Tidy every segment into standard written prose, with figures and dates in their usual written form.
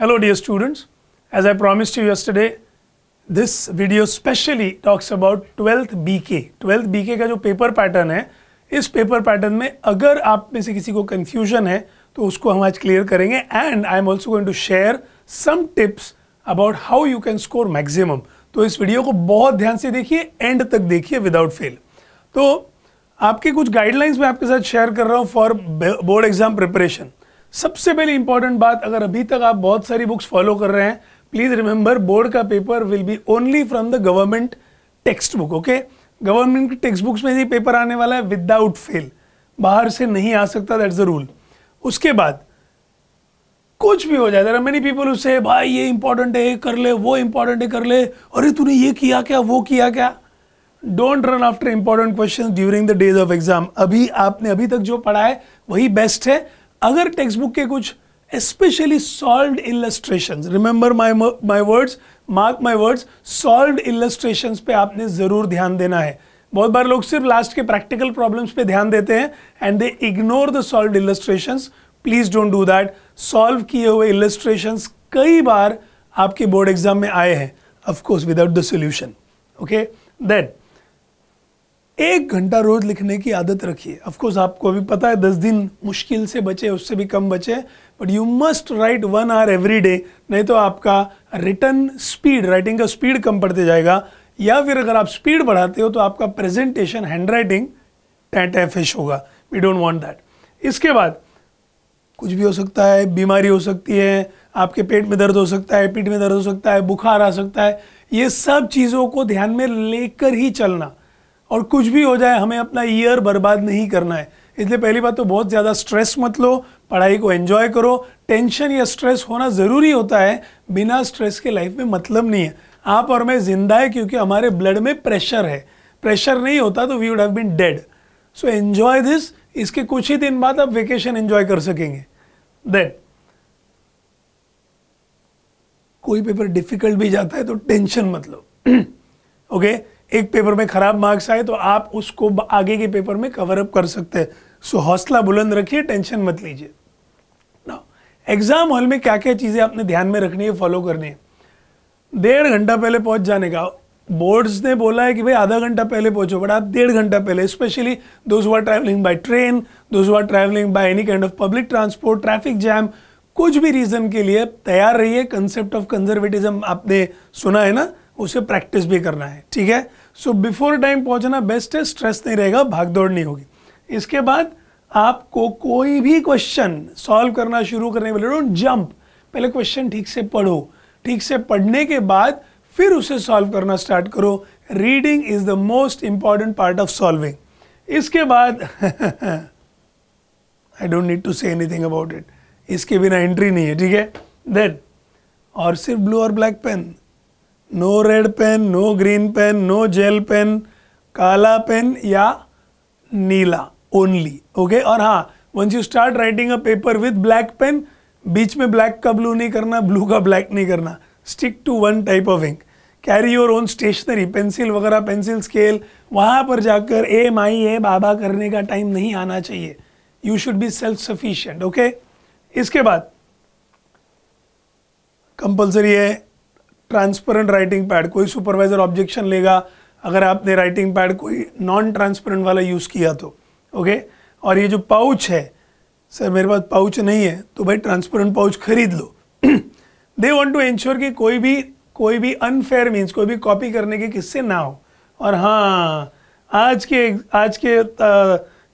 Hello dear students, as I promised you yesterday, this video specially talks about 12th BK. 12th BK का जो paper pattern है, इस paper pattern में अगर आप में से किसी को कंफ्यूजन है तो उसको हम आज क्लियर करेंगे and I am also going to share some tips about how you can score maximum. तो इस वीडियो को बहुत ध्यान से देखिए, एंड तक देखिए विदाउट फेल. तो आपके कुछ गाइडलाइंस मैं आपके साथ शेयर कर रहा हूँ फॉर बोर्ड एग्जाम प्रिपरेशन. सबसे पहली इंपॉर्टेंट बात, अगर अभी तक आप बहुत सारी बुक्स फॉलो कर रहे हैं, प्लीज रिमेंबर बोर्ड का paper will be only from the government text book. Okay, government की टेक्स्ट बुक्स में ही पेपर आने वाला है विदाउट फेल, बाहर से नहीं आ सकता, दैट्स द रूल. उसके बाद कुछ भी हो जाए, there are many people who say भाई ये इंपॉर्टेंट है, ये कर ले, वो इंपॉर्टेंट है, कर ले, अरे तूने ये किया क्या, वो किया क्या. Don't run after important questions during the days of exam. अभी आपने अभी तक जो पढ़ा है वही बेस्ट है. अगर टेक्स्ट बुक के कुछ especially solved illustrations, remember my words, mark my words, solved illustrations पे आपने जरूर ध्यान देना है. बहुत बार लोग सिर्फ लास्ट के प्रैक्टिकल प्रॉब्लम्स पे ध्यान देते हैं and they ignore the solved illustrations. Please don't do that. Solve किए हुए illustrations कई बार आपके बोर्ड एग्जाम में आए हैं, of course without the solution. Okay, then 1 घंटा रोज लिखने की आदत रखिए. ऑफ कोर्स आपको अभी पता है 10 दिन मुश्किल से बचे, उससे भी कम बचे, but you must write 1 hour every day, नहीं तो आपका रिटन स्पीड, राइटिंग का स्पीड कम पड़ते जाएगा. या फिर अगर आप स्पीड बढ़ाते हो तो आपका प्रेजेंटेशन, हैंड राइटिंग टैफिश होगा. We don't want that. इसके बाद कुछ भी हो सकता है, बीमारी हो सकती है, आपके पेट में दर्द हो सकता है, पीठ में दर्द हो सकता है, बुखार आ सकता है. ये सब चीज़ों को ध्यान में लेकर ही चलना, और कुछ भी हो जाए हमें अपना ईयर बर्बाद नहीं करना है. इसलिए पहली बात तो बहुत ज़्यादा स्ट्रेस मत लो, पढ़ाई को एंजॉय करो. टेंशन या स्ट्रेस होना ज़रूरी होता है, बिना स्ट्रेस के लाइफ में मतलब नहीं है. आप और मैं जिंदा है क्योंकि हमारे ब्लड में प्रेशर है. प्रेशर नहीं होता तो we would have been dead. So enjoy this. इसके कुछ ही दिन बाद आप वेकेशन एंजॉय कर सकेंगे. देन कोई पेपर डिफिकल्ट भी जाता है तो टेंशन मत लो. ओके, एक पेपर में खराब मार्क्स आए तो आप उसको आगे के पेपर में कवर अप कर सकते हैं. सो हौसला बुलंद रखिए, टेंशन मत लीजिए. नाउ एग्जाम हॉल में क्या क्या चीज़ें आपने ध्यान में रखनी है, फॉलो करनी है. 1.5 घंटा पहले पहुंच जाने का. बोर्ड्स ने बोला है कि भाई आधा घंटा पहले पहुंचो, बट आप 1.5 घंटा पहले, specially those who are travelling by train, those who are travelling by any kind of public transport, traffic jam, कुछ भी रीजन के लिए तैयार रहिए. कंसेप्ट ऑफ कंजर्वेटिज्म आपने सुना है ना, उसे प्रैक्टिस भी करना है. ठीक है, सो बिफोर टाइम पहुंचना बेस्ट है, स्ट्रेस नहीं रहेगा, भागदौड़ नहीं होगी. इसके बाद आपको कोई भी क्वेश्चन सॉल्व करना शुरू करने के लिए डोंट जंप. पहले क्वेश्चन ठीक से पढ़ो, ठीक से पढ़ने के बाद फिर उसे सॉल्व करना स्टार्ट करो. Reading is the most important part of solving. इसके बाद I don't need to say anything about it, इसके बिना एंट्री नहीं है. ठीक है, देन और सिर्फ ब्लू और black pen, no red pen, no green pen, no gel pen, काला पेन या नीला ओनली. ओके, और हाँ, once you start writing a paper with black pen, बीच में ब्लैक का ब्लू नहीं करना, ब्लू का ब्लैक नहीं करना. Stick to one type of ink. Carry your own stationery, pencil वगैरह, पेंसिल स्केल, वहाँ पर जाकर ए माई ए बाबा करने का टाइम नहीं आना चाहिए. You should be self sufficient. Okay, इसके बाद कंपल्सरी है ट्रांसपेरेंट राइटिंग पैड. कोई सुपरवाइजर ऑब्जेक्शन लेगा अगर आपने राइटिंग पैड कोई नॉन ट्रांसपेरेंट वाला यूज़ किया तो. ओके, और ये जो पाउच है, सर मेरे पास पाउच नहीं है, तो भाई ट्रांसपेरेंट पाउच खरीद लो. दे वांट टू इंश्योर कि कोई भी अनफेयर मीन्स, कोई भी कॉपी करने के किस्से ना हो. और हाँ, आज के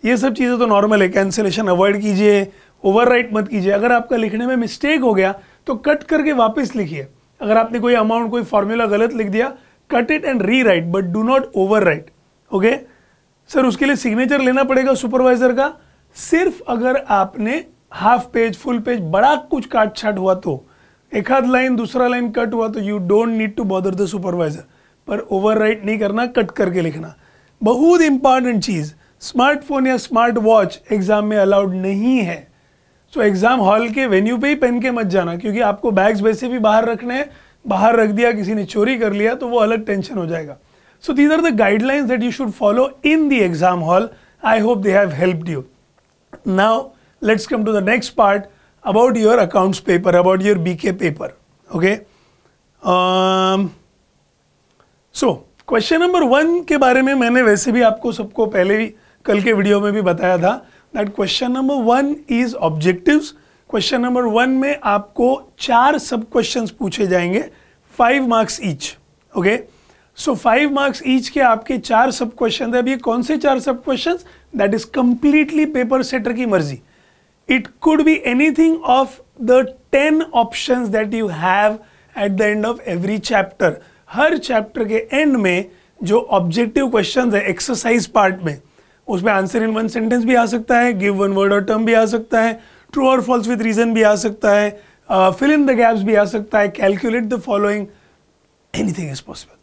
ये सब चीज़ें तो नॉर्मल है. कैंसिलेशन अवॉइड कीजिए, ओवरराइट मत कीजिए. अगर आपका लिखने में मिस्टेक हो गया तो कट करके वापस लिखिए. अगर आपने कोई अमाउंट, कोई फॉर्मूला गलत लिख दिया, cut it and re right, but do not over right. Okay sir, उसके लिए सिग्नेचर लेना पड़ेगा सुपरवाइजर का. सिर्फ अगर आपने हाफ पेज, फुल पेज, बड़ा कुछ काट छाट हुआ तो, एक आध लाइन, दूसरा लाइन कट हुआ तो you don't need to bother the supervisor. पर ओवर राइट नहीं करना, कट करके लिखना. बहुत इंपॉर्टेंट चीज़, स्मार्टफोन या स्मार्ट वॉच एग्जाम में अलाउड नहीं है. सो एग्जाम हॉल के वेन्यू पे ही पहन के मत जाना, क्योंकि आपको बैग्स वैसे भी बाहर रखने हैं. बाहर रख दिया, किसी ने चोरी कर लिया तो वो अलग टेंशन हो जाएगा. So these are the guidelines that you should follow in the exam hall. I hope they have helped you. Now let's come to the next part. about your accounts paper, about your BK paper. Okay. So question number 1 के बारे में मैंने वैसे भी आपको सबको पहले भी कल के वीडियो में भी बताया था that question number 1 is objectives. Question number 1 में आपको 4 सब क्वेश्चंस पूछे जाएंगे, 5 मार्क्स ईच. ओके, सो 5 मार्क्स ईच के आपके 4 सब क्वेश्चन है. अब ये कौन से 4 सब questions? That is completely paper setter की मर्जी. It could be anything of the 10 options that you have at the end of every chapter. Her chapter के एंड में जो ऑब्जेक्टिव क्वेश्चंस है एक्सरसाइज पार्ट में, उसमें आंसर इन 1 सेंटेंस भी आ सकता है, गिव 1 वर्ड और टर्म भी आ सकता है, ट्रू और फॉल्स विद रीजन भी आ सकता है, फिल इन द गैप्स भी आ सकता है, calculate the following, anything is possible.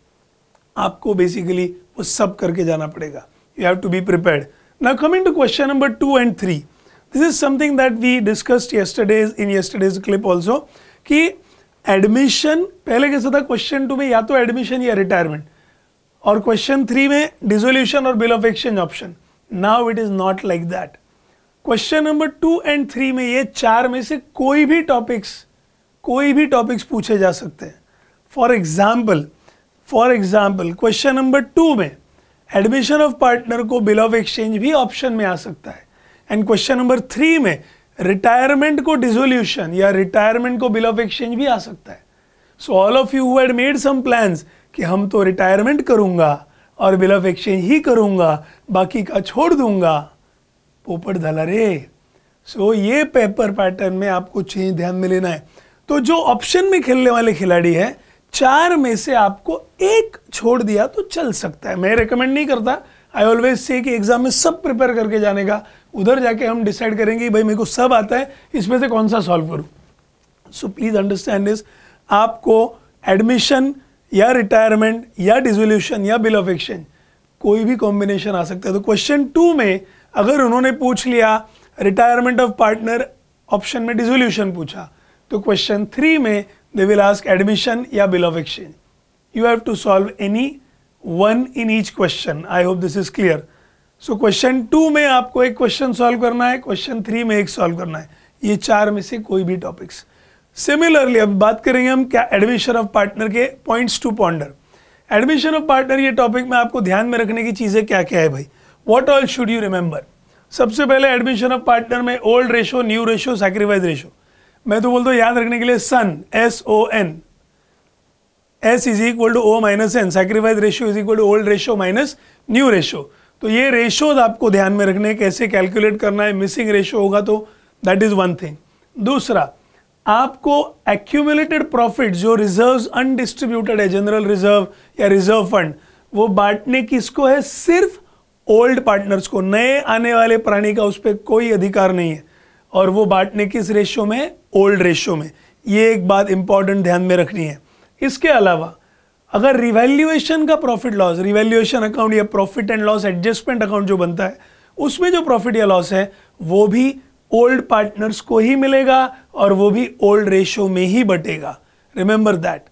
आपको बेसिकली वो सब करके जाना पड़ेगा. You have to be prepared. Now coming to question number 2 and 3, this is something that we discussed yesterday's clip also कि एडमिशन पहले कैसा था, क्वेश्चन 2 में या तो एडमिशन या रिटायरमेंट, और क्वेश्चन 3 में डिसोल्यूशन और bill of exchange option. Now it is not like that. Question number 2 and 3 में ये 4 में से कोई भी टॉपिक्स पूछे जा सकते हैं. फॉर एग्जाम्पल क्वेश्चन नंबर 2 में एडमिशन ऑफ पार्टनर को बिल ऑफ एक्सचेंज भी ऑप्शन में आ सकता है, एंड क्वेश्चन नंबर 3 में रिटायरमेंट को डिसोल्यूशन या रिटायरमेंट को बिल ऑफ एक्सचेंज भी आ सकता है. So all of you who had made some plans कि हम तो रिटायरमेंट करूंगा और बिल ऑफ एक्सचेंज ही करूंगा, बाकी का छोड़ दूंगा, पोपट धला रे. सो ये पेपर पैटर्न में आपको चेंज ध्यान में लेना है. तो जो ऑप्शन में खेलने वाले खिलाड़ी है, 4 में से आपको एक छोड़ दिया तो चल सकता है. मैं रेकमेंड नहीं करता. आई ऑलवेज से कि एग्जाम में सब प्रिपेयर करके जाने का, उधर जाके हम डिसाइड करेंगे भाई मेरे को सब आता है, इसमें से कौन सा सॉल्व करूं. So please understand this. आपको एडमिशन या रिटायरमेंट या डिसोल्यूशन या बिल ऑफ एक्सचेंज कोई भी कॉम्बिनेशन आ सकता है. तो क्वेश्चन 2 में अगर उन्होंने पूछ लिया रिटायरमेंट ऑफ पार्टनर, ऑप्शन में डिसोल्यूशन पूछा, तो क्वेश्चन 3 में दे विल आस्क एडमिशन या bill of exchange. You have to solve any one in each question. I hope this is clear. So question 2 में आपको एक क्वेश्चन सॉल्व करना है, क्वेश्चन 3 में एक सॉल्व करना है. ये 4 में से कोई भी टॉपिक्स. सिमिलरली अब बात करेंगे हम क्या एडमिशन ऑफ पार्टनर के points to ponder. Admission of partner ये टॉपिक में आपको ध्यान में रखने की चीजें क्या क्या है भाई, what all should you remember. सबसे पहले एडमिशन ऑफ पार्टनर में old ratio, new ratio, sacrifice ratio. मैं तो बोलता हूँ याद रखने के लिए son, SON, S is equal to O minus N, sacrifice ratio is equal to old ratio minus new ratio. तो ये रेशोज आपको ध्यान में रखने, कैसे कैलकुलेट करना है. मिसिंग रेशो होगा तो दैट इज वन थिंग. दूसरा, आपको एक्यूमुलेटेड प्रॉफिट जो रिजर्व्स अनडिस्ट्रीब्यूटेड है, जनरल रिजर्व या रिजर्व फंड, वो बांटने किसको है? सिर्फ ओल्ड पार्टनर्स को. नए आने वाले प्राणी का उस पर कोई अधिकार नहीं है, और वो बांटने किस रेशियो में? ओल्ड रेशियो में. ये एक बात इंपॉर्टेंट ध्यान में रखनी है. इसके अलावा अगर रिवैल्यूएशन का प्रॉफिट लॉस, रिवैल्यूएशन अकाउंट या profit and loss adjustment account जो बनता है, उसमें जो प्रॉफिट या लॉस है वो भी ओल्ड पार्टनर्स को ही मिलेगा और वो भी ओल्ड रेशियो में ही बटेगा. Remember that.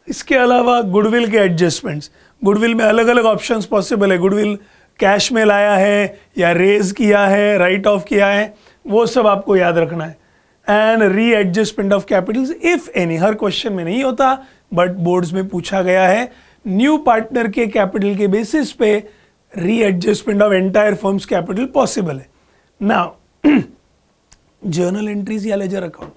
इसके अलावा गुडविल के एडजस्टमेंट्स, गुडविल में अलग अलग ऑप्शंस पॉसिबल है. गुडविल कैश में लाया है या रेज किया है, राइट ऑफ किया है, वो सब आपको याद रखना है. And re adjustment of Capitals if any. Her question में नहीं होता बट बोर्ड्स में पूछा गया है. न्यू पार्टनर के कैपिटल के बेसिस पे री adjustment of entire firms capital possible है. नाउ जर्नल एंट्रीज या लेजर अकाउंट,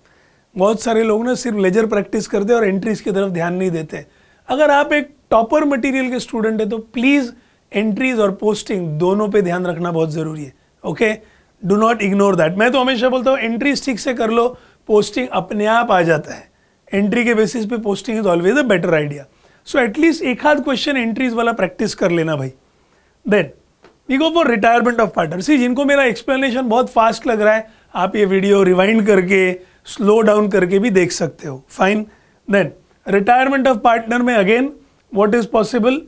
बहुत सारे लोग ना सिर्फ लेजर प्रैक्टिस करते हैं और एंट्रीज की तरफ ध्यान नहीं देते. अगर आप एक टॉपर मटेरियल के स्टूडेंट है तो प्लीज एंट्रीज और पोस्टिंग दोनों पे ध्यान रखना बहुत जरूरी है. Okay, do not ignore that. मैं तो हमेशा बोलता हूँ एंट्रीज ठीक से कर लो, पोस्टिंग अपने आप आ जाता है. एंट्री के बेसिस पे posting is always a better idea. So at least एक आध क्वेश्चन एंट्रीज वाला प्रैक्टिस कर लेना भाई. Then we go for retirement of partner. See, जिनको मेरा एक्सप्लेनेशन बहुत फास्ट लग रहा है, आप ये वीडियो रिवाइंड करके स्लो डाउन करके भी देख सकते हो. Fine. Then retirement of partner में अगेन व्हाट इज पॉसिबल,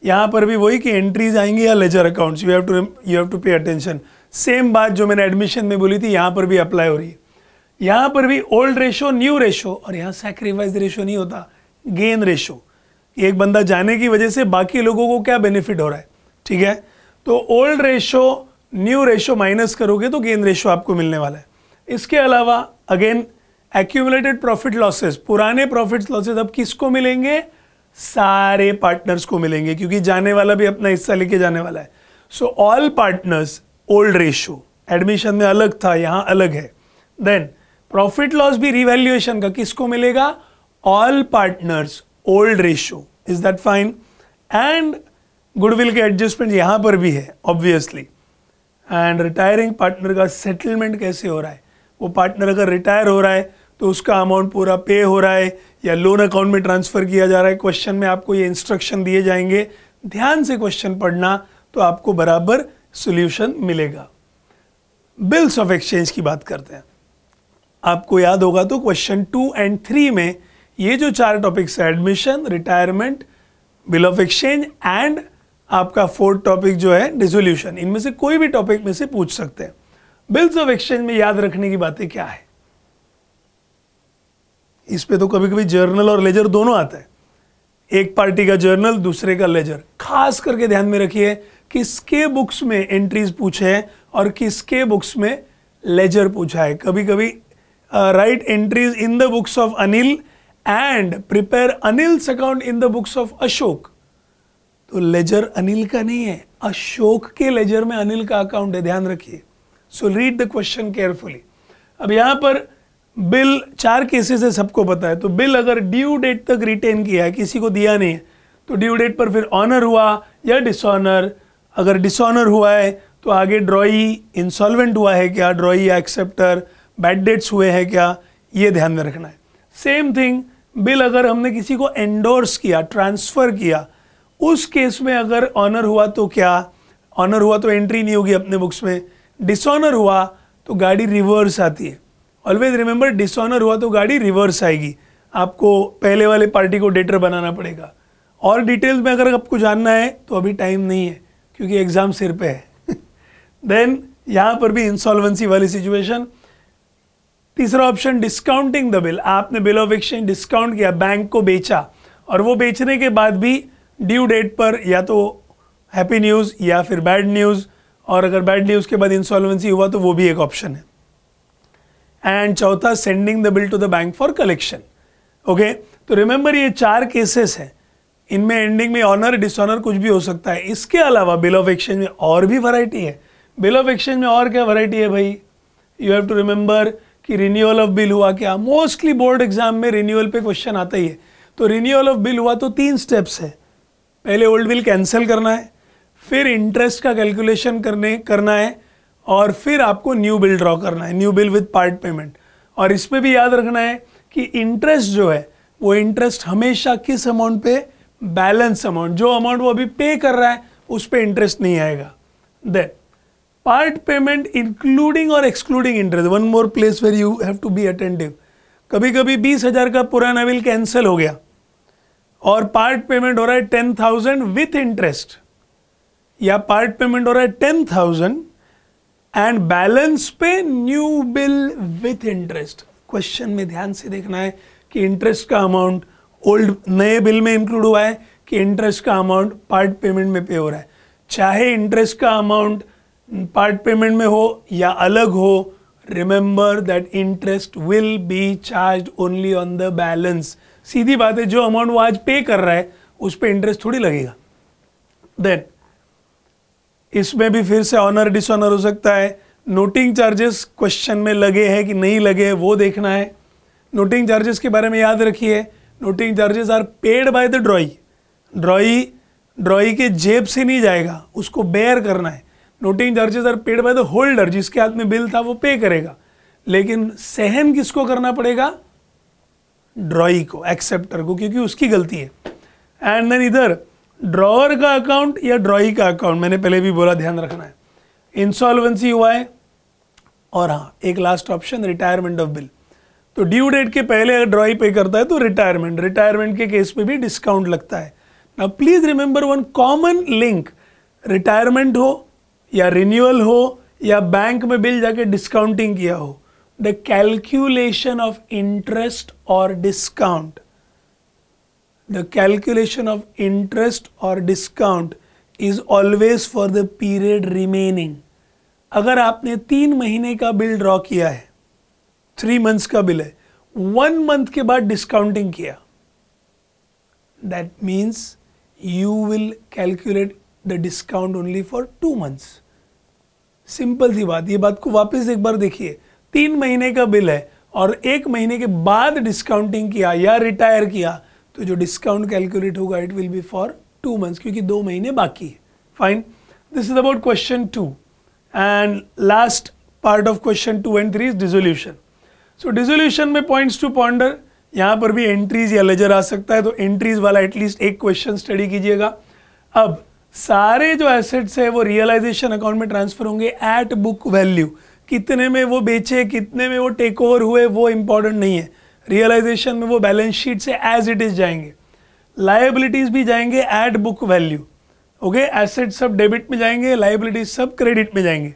यहाँ पर भी वही कि एंट्रीज आएंगी या ledger accounts. You have to pay attention. Same बात जो मैंने एडमिशन में बोली थी यहाँ पर भी अप्लाई हो रही है. यहाँ पर भी ओल्ड रेशो, न्यू रेशो, और यहाँ सैक्रिफाइस रेशो नहीं होता, गेन रेशो. एक बंदा जाने की वजह से बाकी लोगों को क्या बेनिफिट हो रहा है. ठीक है, तो old ratio new ratio minus करोगे तो गेन रेशो आपको मिलने वाला है. इसके अलावा अगेन एक्यूमुलेटेड प्रॉफिट लॉसेस, पुराने प्रॉफिट लॉसेस अब किसको मिलेंगे? सारे पार्टनर्स को मिलेंगे, क्योंकि जाने वाला भी अपना हिस्सा लेके जाने वाला है। So all partners old ratio, admission में अलग था, यहां अलग है। देन प्रॉफिट लॉस भी रिवैल्यूएशन का किसको मिलेगा? All partners old ratio. Is that fine? And goodwill के एडजस्टमेंट यहां पर भी है ऑब्वियसली। एंड रिटायरिंग पार्टनर का सेटलमेंट कैसे हो रहा है? वो पार्टनर अगर रिटायर हो रहा है तो उसका अमाउंट पूरा पे हो रहा है या लोन अकाउंट में ट्रांसफर किया जा रहा है। क्वेश्चन में आपको ये इंस्ट्रक्शन दिए जाएंगे, ध्यान से क्वेश्चन पढ़ना तो आपको बराबर सॉल्यूशन मिलेगा। बिल्स ऑफ एक्सचेंज की बात करते हैं। आपको याद होगा तो क्वेश्चन 2 और 3 में ये जो 4 टॉपिक्स है, admission, retirement, bill of exchange and आपका 4th टॉपिक जो है डिसोल्यूशन, इनमें से कोई भी टॉपिक में से पूछ सकते हैं। बिल्स ऑफ एक्सचेंज में याद रखने की बातें क्या है? इस पे तो कभी कभी जर्नल और लेजर दोनों आता है, एक पार्टी का जर्नल दूसरे का लेजर। खास करके ध्यान में रखिए किसके बुक्स में एंट्रीज पूछे हैं और किसके बुक्स में लेजर पूछा है। कभी कभी right entries in the books of Anil and prepare Anil's account in the books of Ashok, तो लेजर अनिल का नहीं है, अशोक के लेजर में अनिल का अकाउंट है, ध्यान रखिए। So read the question carefully. अब यहां पर बिल 4 केसेस है, सबको पता है। तो बिल अगर ड्यू डेट तक रिटेन किया है, किसी को दिया नहीं है, तो ड्यू डेट पर फिर ऑनर हुआ या डिसऑनर। अगर डिसऑनर हुआ है तो आगे ड्रॉई इंसॉल्वेंट हुआ है क्या, ड्रॉई या एक्सेप्टर, बैड डेट्स हुए हैं क्या, ये ध्यान में रखना है। सेम थिंग बिल अगर हमने किसी को एंडोर्स किया, ट्रांसफर किया, उस केस में अगर ऑनर हुआ तो क्या, ऑनर हुआ तो एंट्री नहीं होगी अपने बुक्स में, डिसऑनर हुआ तो गाड़ी रिवर्स आती है। ऑलवेज रिमेंबर, डिसऑनर हुआ तो गाड़ी रिवर्स आएगी, आपको पहले वाले पार्टी को डेटर बनाना पड़ेगा। और डिटेल्स में अगर आपको जानना है तो अभी टाइम नहीं है क्योंकि एग्जाम सिर पे है। देन यहां पर भी इंसॉल्वेंसी वाली सिचुएशन। तीसरा ऑप्शन डिस्काउंटिंग द बिल, आपने बिल ऑफ एक्सचेंज डिस्काउंट किया, बैंक को बेचा, और वो बेचने के बाद भी ड्यू डेट पर या तो हैप्पी न्यूज़ या फिर बैड न्यूज़, और अगर बैड न्यूज़ के बाद इंसॉल्वेंसी हुआ तो वो भी एक ऑप्शन है। एंड चौथा sending the bill to the bank for collection. Okay, तो रिमेंबर ये 4 केसेस हैं, इनमें एंडिंग में ऑनर डिसऑनर कुछ भी हो सकता है। इसके अलावा बिल ऑफ एक्सचेंज में और भी वैरायटी है। बिल ऑफ एक्सचेंज में और क्या वैरायटी है भाई? यू हैव टू रिमेंबर कि रिन्यूअल ऑफ बिल हुआ क्या, मोस्टली बोर्ड एग्जाम में रिन्यूअल पे क्वेश्चन आता ही है। तो रिन्यूअल ऑफ बिल हुआ तो 3 स्टेप्स है, पहले ओल्ड बिल कैंसिल करना है, फिर इंटरेस्ट का कैलकुलेशन करना है, और फिर आपको न्यू बिल ड्रॉ करना है, new bill with part payment. और इसमें भी याद रखना है कि इंटरेस्ट जो है वो इंटरेस्ट हमेशा किस अमाउंट पे? बैलेंस अमाउंट, जो अमाउंट वो अभी पे कर रहा है उस पे इंटरेस्ट नहीं आएगा। देन पार्ट पेमेंट इंक्लूडिंग और excluding interest, one more place where you have to be attentive. कभी कभी 20,000 का पुराना बिल कैंसिल हो गया और पार्ट पेमेंट हो रहा है 10,000 विथ इंटरेस्ट, या पार्ट पेमेंट हो रहा है 10,000 एंड बैलेंस पे new bill with interest. Question में ध्यान से देखना है कि इंटरेस्ट का अमाउंट ओल्ड नए बिल में इंक्लूड हुआ है कि इंटरेस्ट का अमाउंट पार्ट पेमेंट में पे हो रहा है। चाहे इंटरेस्ट का अमाउंट पार्ट पेमेंट में हो या अलग हो, remember that interest will be charge only on the balance. सीधी बात है, जो अमाउंट वो आज पे कर रहा है उस पर इंटरेस्ट थोड़ी लगेगा। देन इसमें भी फिर से ऑनर डिसऑनर हो सकता है। नोटिंग चार्जेस क्वेश्चन में लगे हैं कि नहीं लगे वो देखना है। नोटिंग चार्जेस के बारे में याद रखिए, noting charges are paid by the drawee. Drawee के जेब से नहीं जाएगा, उसको बेयर करना है। Noting charges are paid by the holder, जिसके हाथ में बिल था वो पे करेगा, लेकिन सहन किसको करना पड़ेगा? ड्रॉई को, एक्सेप्टर को, क्योंकि उसकी गलती है। एंड देन इधर ड्रॉअर का अकाउंट या ड्रॉई का अकाउंट, मैंने पहले भी बोला ध्यान रखना है। इंसॉल्वेंसी हुआ है, और हाँ एक last option retirement of bill. तो ड्यू डेट के पहले अगर ड्रॉई पे करता है तो रिटायरमेंट के केस पे भी डिस्काउंट लगता है। Now please remember one common link, retirement हो या रिन्यूअल हो या बैंक में बिल जाके डिस्काउंटिंग किया हो, द कैलकुलेशन ऑफ इंटरेस्ट और discount, the calculation of interest or discount is always for the period remaining। अगर आपने 3 महीने का बिल ड्रॉ किया है 3 मंथ्स का बिल है, 1 मंथ के बाद डिस्काउंटिंग किया, that means you will calculate the discount only for 2 months. Simple सी बात, ये बात को वापस एक बार देखिए, 3 महीने का बिल है और 1 महीने के बाद डिस्काउंटिंग किया या रिटायर किया, तो जो डिस्काउंट कैलकुलेट होगा it will be for 2 months, क्योंकि 2 महीने बाकी है। Fine, this is about question 2 and last part of question 2 and 3 is dissolution. So dissolution में पॉइंट्स टू पॉन्डर, यहाँ पर भी एंट्रीज या लेजर आ सकता है, तो एंट्रीज वाला एटलीस्ट एक क्वेश्चन स्टडी कीजिएगा। अब सारे जो एसेट्स है वो रियलाइजेशन अकाउंट में ट्रांसफर होंगे एट बुक वैल्यू। कितने में वो बेचे, कितने में वो टेक ओवर हुए, वो इंपॉर्टेंट नहीं है। रियलाइजेशन में वो बैलेंस शीट से एज इट इज जाएंगे, लायबिलिटीज भी जाएंगे at book value. Okay, assets सब डेबिट में जाएंगे, लायबिलिटीज सब क्रेडिट में जाएंगे।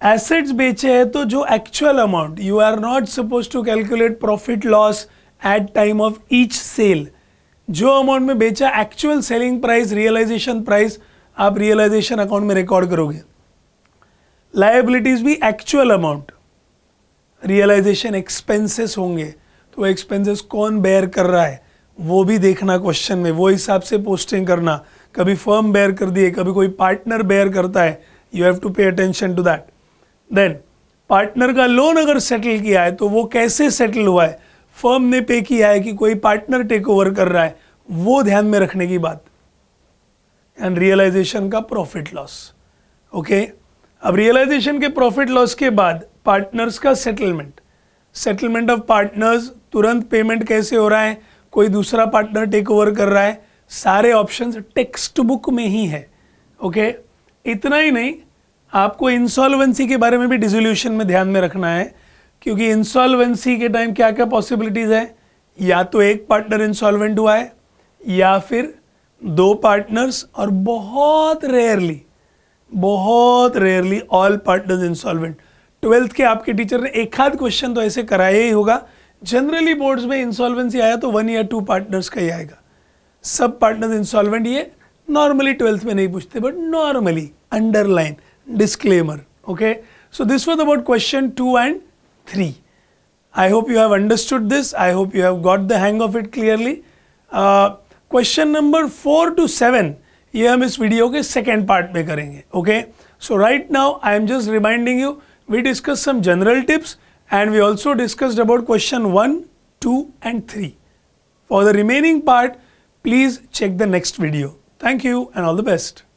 एसेट्स बेचे हैं तो जो actual amount, you are not suppose to calculate profit loss at time of each sale. जो अमाउंट में बेचा actual selling price, realisation price, आप रियलाइजेशन अकाउंट में रिकॉर्ड करोगे। लायबिलिटीज भी एक्चुअल अमाउंट, रियलाइजेशन एक्सपेंसेस होंगे, तो एक्सपेंसेस कौन बेयर कर रहा है वो भी देखना क्वेश्चन में, वो हिसाब से पोस्टिंग करना। कभी फर्म बेयर कर दिए, कभी कोई पार्टनर बेयर करता है, you have to pay attention to that. Then partner का लोन अगर सेटल किया है तो वो कैसे सेटल हुआ है, फर्म ने पे किया है कि कोई पार्टनर टेक ओवर कर रहा है, वो ध्यान में रखने की बात। एंड रियलाइजेशन का प्रॉफिट लॉस। ओके, अब रियलाइजेशन के प्रॉफिट लॉस के बाद पार्टनर्स का सेटलमेंट, सेटलमेंट ऑफ पार्टनर्स, तुरंत पेमेंट कैसे हो रहा है, कोई दूसरा पार्टनर टेक ओवर कर रहा है, सारे ऑप्शंस टेक्स्ट बुक में ही है। ओके, इतना ही नहीं, आपको इंसॉल्वेंसी के बारे में भी डिसोल्यूशन में ध्यान में रखना है, क्योंकि इंसॉल्वेंसी के टाइम क्या क्या पॉसिबिलिटीज है, या तो एक पार्टनर इंसॉल्वेंट हुआ है या फिर 2 पार्टनर्स, और बहुत rarely all partners insolvent. 12th के आपके टीचर ने एक आध क्वेश्चन तो ऐसे कराया ही होगा। जनरली बोर्ड्स में इंसॉल्वेंसी आया तो 1 या 2 पार्टनर्स का ही आएगा। सब पार्टनर्स इंसॉल्वेंट ये नॉर्मली 12th में नहीं पूछते, but normally underline disclaimer. Okay, so this was about question 2 and 3. I hope you have understood this. I hope you have got the hang of it clearly. Question number 4 to 7 ये हम इस video के second part में करेंगे. Okay, so right now I am just reminding you, we discussed some general tips and we also discussed about question 1, 2 and 3. For the remaining part, please check the next video. Thank you and all the best.